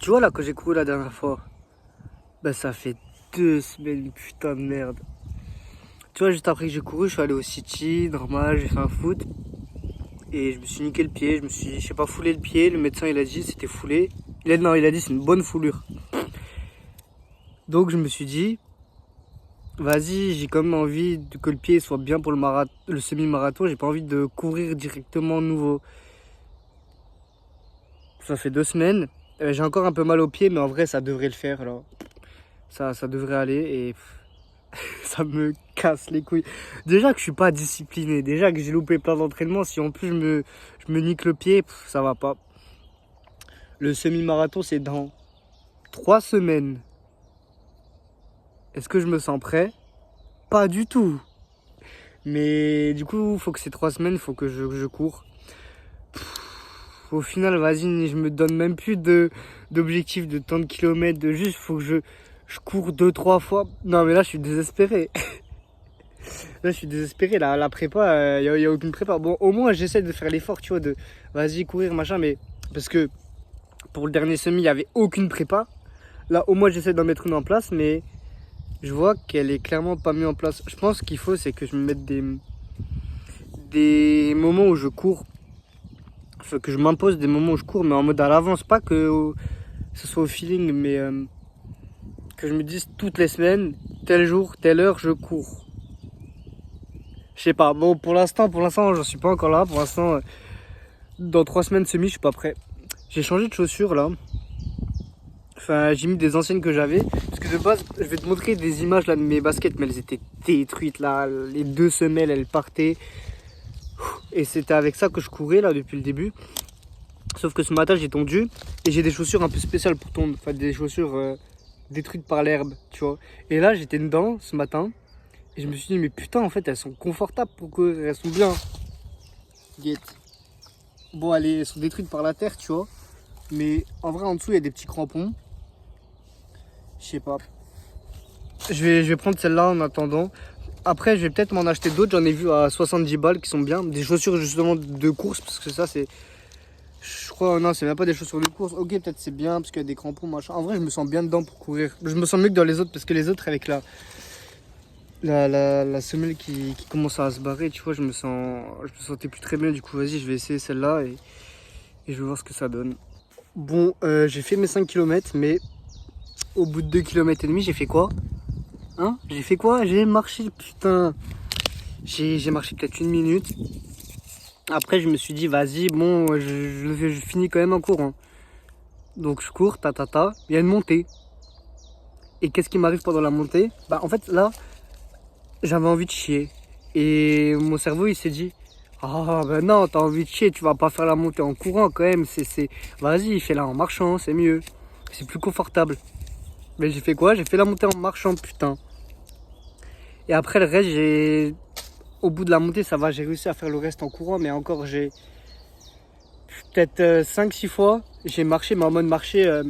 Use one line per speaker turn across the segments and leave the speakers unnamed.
Tu vois là, quand j'ai couru la dernière fois, bah ça fait 2 semaines, putain de merde. Tu vois, juste après que j'ai couru, je suis allé au City, normal, j'ai fait un foot. Et je me suis niqué le pied, je sais pas, foulé le pied. Le médecin il a dit c'était foulé. Non, il a dit c'est une bonne foulure. Donc je me suis dit, vas-y, j'ai quand même envie que le pied soit bien pour le semi-marathon. J'ai pas envie de courir directement nouveau. Ça fait 2 semaines. J'ai encore un peu mal au pied, mais en vrai ça devrait le faire là. Ça devrait aller et ça me casse les couilles. Déjà que je suis pas discipliné, déjà que j'ai loupé plein d'entraînements, si en plus je me nique le pied, ça va pas. Le semi-marathon c'est dans 3 semaines. Est-ce que je me sens prêt? Pas du tout. Mais du coup, faut que ces 3 semaines, faut que je cours. Au final, vas-y, je me donne même plus d'objectif de temps de kilomètres, de juste, faut que je cours 2, 3 fois. Non, mais là, je suis désespéré. Là, je suis désespéré. La prépa, y a aucune prépa. Bon, au moins, j'essaie de faire l'effort, tu vois, de vas-y, courir, machin, mais parce que pour le dernier semi, il y avait aucune prépa. Là, au moins, j'essaie d'en mettre une en place, mais je vois qu'elle est clairement pas mise en place. Je pense qu'il faut, c'est que je me mette des moments où je cours. Faut que je m'impose des moments où je cours, mais en mode à l'avance, pas que ce soit au feeling, mais que je me dise toutes les semaines, tel jour, telle heure, je cours. Je sais pas. Bon, pour l'instant, j'en suis pas encore là. Pour l'instant, dans 3 semaines semi, je suis pas prêt. J'ai changé de chaussures là. Enfin, j'ai mis des anciennes que j'avais. Parce que de base, je vais te montrer des images là de mes baskets, mais elles étaient détruites là. Les 2 semelles, elles partaient. Et c'était avec ça que je courais là depuis le début. Sauf que ce matin, j'ai tondu et j'ai des chaussures un peu spéciales pour tondre. Enfin, des chaussures détruites par l'herbe, tu vois. Et là, j'étais dedans ce matin et je me suis dit, mais putain, en fait, elles sont confortables pour courir. Elles sont bien. Get. Bon, elles sont détruites par la terre, tu vois. Mais en vrai, en dessous, il y a des petits crampons. Je sais pas. Je vais prendre celle-là en attendant. Après, je vais peut-être m'en acheter d'autres. J'en ai vu à 70 balles qui sont bien. Des chaussures justement de course, parce que ça, c'est. Je crois, non, c'est même pas des chaussures de course. Ok, peut-être c'est bien parce qu'il y a des crampons, machin. En vrai, je me sens bien dedans pour courir. Je me sens mieux que dans les autres parce que les autres, avec la semelle qui commence à se barrer, tu vois, je me sentais plus très bien. Du coup, vas-y, je vais essayer celle-là et je vais voir ce que ça donne. Bon, j'ai fait mes 5 km, mais au bout de 2 km et demi, j'ai fait quoi? Hein? J'ai fait quoi? J'ai marché, putain. J'ai marché peut-être 1 minute. Après, je me suis dit, vas-y, bon, je finis quand même en courant. Donc, je cours, il y a une montée. Et qu'est-ce qui m'arrive pendant la montée? Bah, en fait, là, j'avais envie de chier. Et mon cerveau, il s'est dit, ah, ben non, t'as envie de chier, tu vas pas faire la montée en courant quand même. Vas-y, fais-la en marchant, c'est mieux. C'est plus confortable. Mais j'ai fait quoi? J'ai fait la montée en marchant, putain. Et après, le reste, au bout de la montée, ça va, j'ai réussi à faire le reste en courant, mais encore, j'ai peut-être 5, 6 fois, j'ai marché, mais en mode marché,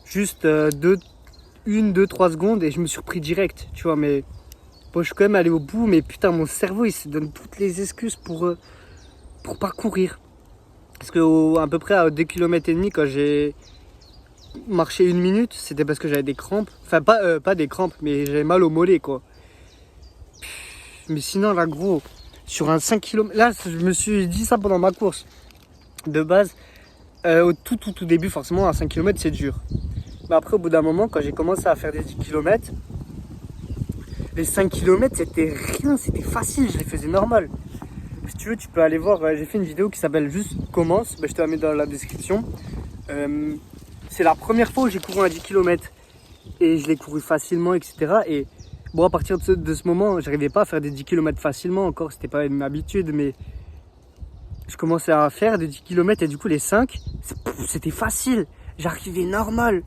juste 1, 2, 3 secondes, et je me suis repris direct, tu vois, mais bon, je suis quand même allé au bout, mais putain, mon cerveau, il se donne toutes les excuses pour pas courir. Parce que à peu près à 2 km et demi, quand j'ai marché 1 minute, c'était parce que j'avais des crampes. Enfin, pas des crampes, mais j'avais mal au mollet, quoi. Mais sinon, là, gros, sur un 5 km, là, je me suis dit ça pendant ma course. De base, au tout début, forcément, à 5 km, c'est dur. Mais après, au bout d'un moment, quand j'ai commencé à faire des 10 km, les 5 km, c'était rien, c'était facile, je les faisais normal. Si tu veux, tu peux aller voir, j'ai fait une vidéo qui s'appelle juste Commence, je te la mets dans la description. C'est la première fois où j'ai couru un 10 km et je l'ai couru facilement, etc. Et bon, à partir de ce moment, j'arrivais pas à faire des 10 km facilement encore, c'était pas une habitude, mais je commençais à faire des 10 km et du coup, les 5, c'était facile, j'arrivais normal.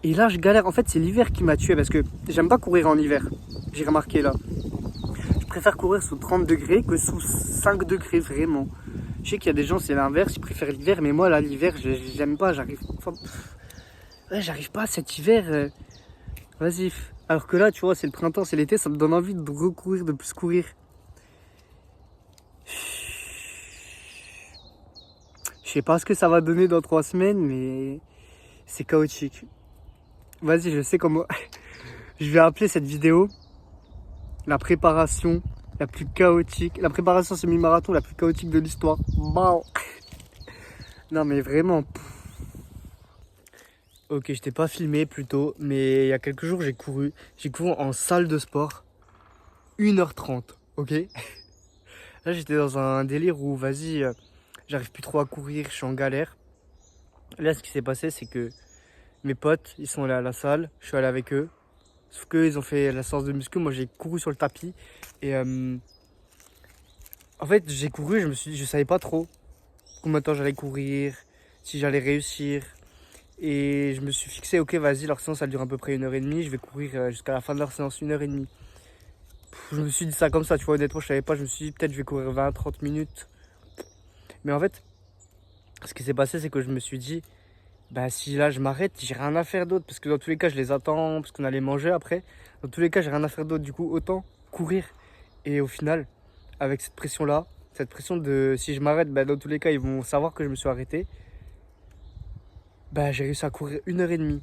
Et là, je galère. En fait, c'est l'hiver qui m'a tué parce que j'aime pas courir en hiver. J'ai remarqué là. Je préfère courir sous 30 degrés que sous 5 degrés, vraiment. Je sais qu'il y a des gens, c'est l'inverse, ils préfèrent l'hiver, mais moi, là, l'hiver, j'aime pas, j'arrive pas à cet hiver. Vas-y. Alors que là, tu vois, c'est le printemps, c'est l'été, ça me donne envie de recourir, de plus courir. Je sais pas ce que ça va donner dans 3 semaines, mais c'est chaotique. Vas-y, je sais comment. Je vais appeler cette vidéo la préparation la plus chaotique. La préparation semi-marathon la plus chaotique de l'histoire. Wow. Non, mais vraiment. Ok, je t'ai pas filmé plus tôt, mais il y a quelques jours, j'ai couru. J'ai couru en salle de sport. 1h30, ok. Là, j'étais dans un délire où, vas-y, j'arrive plus trop à courir, je suis en galère. Là, ce qui s'est passé, c'est que mes potes, ils sont allés à la salle, je suis allé avec eux. Sauf qu'eux, ils ont fait la séance de muscu, moi j'ai couru sur le tapis. Et en fait, j'ai couru, je savais pas trop combien de temps j'allais courir, si j'allais réussir. Et je me suis fixé, ok, vas-y, leur séance, elle dure à peu près 1h30, je vais courir jusqu'à la fin de leur séance, 1h30. Je me suis dit ça comme ça, tu vois, honnêtement, je savais pas, je me suis dit peut-être je vais courir 20-30 minutes. Mais en fait, ce qui s'est passé, c'est que je me suis dit, bah si là je m'arrête, j'ai rien à faire d'autre. Parce que dans tous les cas, je les attends, parce qu'on allait manger après. Dans tous les cas, j'ai rien à faire d'autre. Du coup, autant courir. Et au final, avec cette pression-là, cette pression de si je m'arrête, bah, dans tous les cas, ils vont savoir que je me suis arrêté. Bah, j'ai réussi à courir 1h30.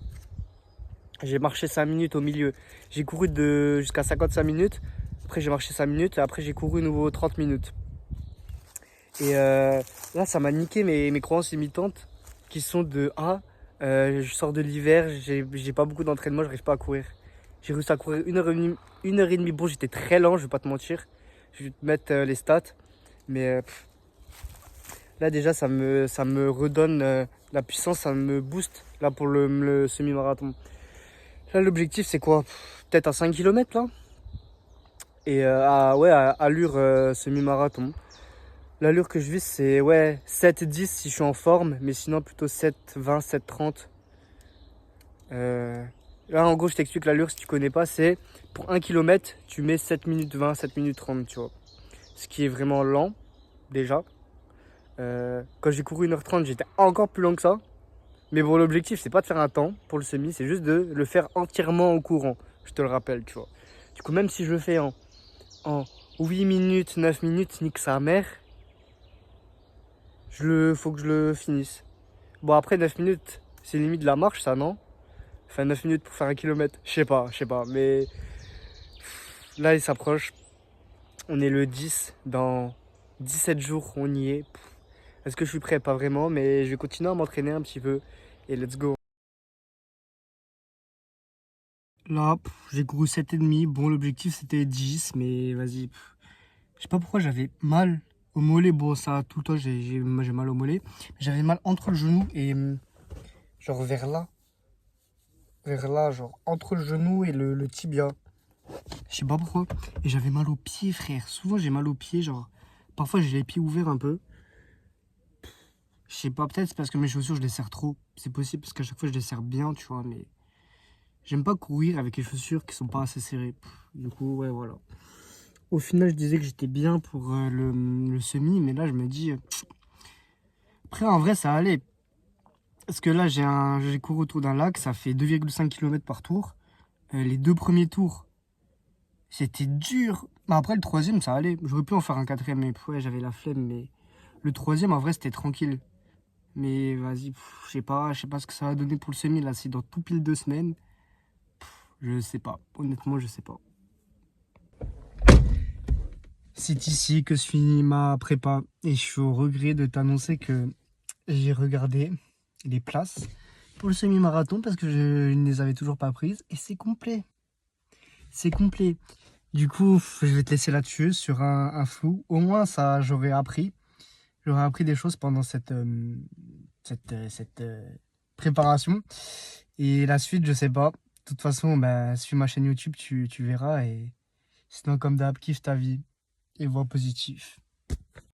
J'ai marché 5 minutes au milieu. J'ai couru jusqu'à 55 minutes. Après, j'ai marché 5 minutes. Et après, j'ai couru nouveau 30 minutes. Et là, ça m'a niqué mes croyances limitantes qui sont de je sors de l'hiver, j'ai pas beaucoup d'entraînement, j'arrive pas à courir. J'ai réussi à courir 1h30, 1h30. Bon, j'étais très lent, je vais pas te mentir. Je vais te mettre les stats. Mais là, déjà, ça me redonne la puissance, ça me booste là pour le semi-marathon. Là, l'objectif, c'est quoi? Peut-être à 5 km là. Et à allure semi-marathon. L'allure que je vise, c'est 7-10 si je suis en forme, mais sinon plutôt 7-20, 7-30. Là, en gros, je t'explique l'allure si tu connais pas, c'est pour 1 km, tu mets 7 minutes 20, 7 minutes 30, tu vois. Ce qui est vraiment lent, déjà. Quand j'ai couru 1h30, j'étais encore plus lent que ça. Mais bon, l'objectif, c'est pas de faire un temps pour le semi, c'est juste de le faire entièrement en courant. Je te le rappelle, tu vois. Du coup, même si je le fais en 8 minutes, 9 minutes, nique sa mère, faut que je le finisse. Bon, après 9 minutes, c'est limite de la marche, ça, non? Enfin, 9 minutes pour faire 1 kilomètre. Je sais pas. Mais là, il s'approche. On est le 10. Dans 17 jours, on y est. Est-ce que je suis prêt? Pas vraiment, mais je vais continuer à m'entraîner un petit peu. Et let's go. Là, j'ai couru 7,5. Bon, l'objectif, c'était 10, mais vas-y. Je sais pas pourquoi j'avais mal au mollet. Bon, ça, tout le temps, j'ai mal au mollet. J'avais mal entre le genou et genre vers là, genre entre le genou et le tibia. Je sais pas pourquoi. Et j'avais mal aux pieds, frère. Souvent, j'ai mal aux pieds, genre. Parfois, j'ai les pieds ouverts un peu. Je sais pas, peut-être c'est parce que mes chaussures, je les serre trop. C'est possible parce qu'à chaque fois, je les serre bien, tu vois. Mais j'aime pas courir avec les chaussures qui sont pas assez serrées. Du coup, ouais, voilà. Au final, je disais que j'étais bien pour le semi, mais là, je me dis. Après, en vrai, ça allait. Parce que là, j'ai couru autour d'un lac, ça fait 2,5 km par tour. Les 2 premiers tours, c'était dur. Mais après, le troisième, ça allait. J'aurais pu en faire un quatrième, mais ouais, j'avais la flemme. Mais le troisième, en vrai, c'était tranquille. Mais vas-y, je sais pas ce que ça va donner pour le semi. Là, c'est dans tout pile 2 semaines. Je sais pas. Honnêtement, je sais pas. C'est ici que se finit ma prépa. Et je suis au regret de t'annoncer que j'ai regardé les places pour le semi-marathon parce que je ne les avais toujours pas prises. Et c'est complet. C'est complet. Du coup, je vais te laisser là-dessus, sur un flou. Au moins, ça, j'aurais appris. J'aurais appris des choses pendant cette préparation. Et la suite, je sais pas. De toute façon, bah, suis ma chaîne YouTube, tu verras. Et sinon, comme d'hab, kiffe ta vie et vois positif.